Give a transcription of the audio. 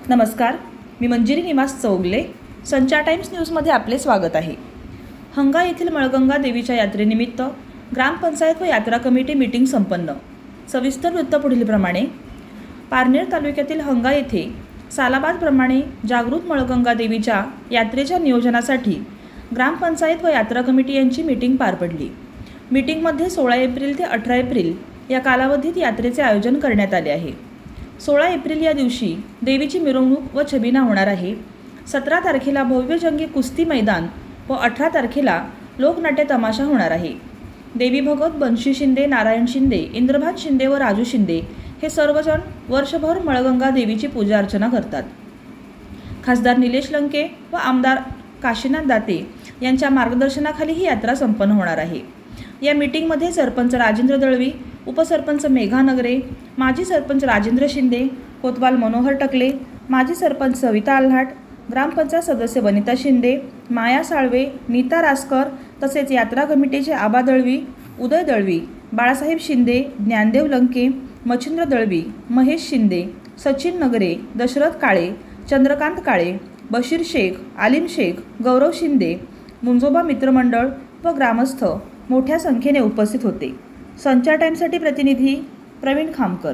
नमस्कार, मी मंजिरी निवास चौगले. संचार टाइम्स न्यूजमध्ये आपले स्वागत आहे. हंगा येथील मळगंगा देवीच्या यात्रेनिमित्त ग्रामपंचायत व यात्रा कमिटी मीटिंग संपन्न. सविस्तर वृत्त पुढीलप्रमाणे. पारनेर तालुक्यातील हंगा येथे सालाबादप्रमाणे जागृत मळगंगा देवीच्या यात्रेच्या नियोजनासाठी ग्रामपंचायत व यात्रा कमिटी यांची मीटिंग पार पडली. मीटिंगमध्ये 16 एप्रिल ते 18 एप्रिल या कालावधीत यात्रेचे आयोजन करण्यात आले आहे. 16 एप्रिल या दिवशी देवीची मिरवणूक व छबिना होणार आहे. 17 तारखेला भव्य जंगी कुस्ती मैदान व 18 तारखेला लोकनाट्य तमाशा होणार आहे. देवी भगत बंशी शिंदे, नारायण शिंदे, इंद्रभान शिंदे व राजू शिंदे हे सर्वजण वर्षभर मळगंगा देवीची पूजा अर्चना करतात. खासदार निलेश लंके व आमदार काशीनाथ दाते यांच्या मार्गदर्शनाखाली ही यात्रा संपन्न होणार आहे. या मीटिंगमध्ये सरपंच राजेंद्र दळवी, उपसरपंच मेघा नगरे, माजी सरपंच राजेंद्र शिंदे, कोतवाल मनोहर टकले, माजी सरपंच सविता आल्हाट, ग्रामपंचायत सदस्य वनिता शिंदे, माया साळवे, नीता रासकर तसेच यात्रा कमिटीचे आबा दळवी, उदय दळवी, बाळासाहेब शिंदे, ज्ञानदेव लंके, मच्छिंद्र दळवी, महेश शिंदे, सचिन नगरे, दशरथ काळे, चंद्रकांत काळे, बशीर शेख, आलिम शेख, गौरव शिंदे, मुंजोबा मित्रमंडळ व ग्रामस्थ मोठ्या संख्येने उपस्थित होते. संचार टाइम्ससाठी प्रतिनिधी प्रवीण खामकर.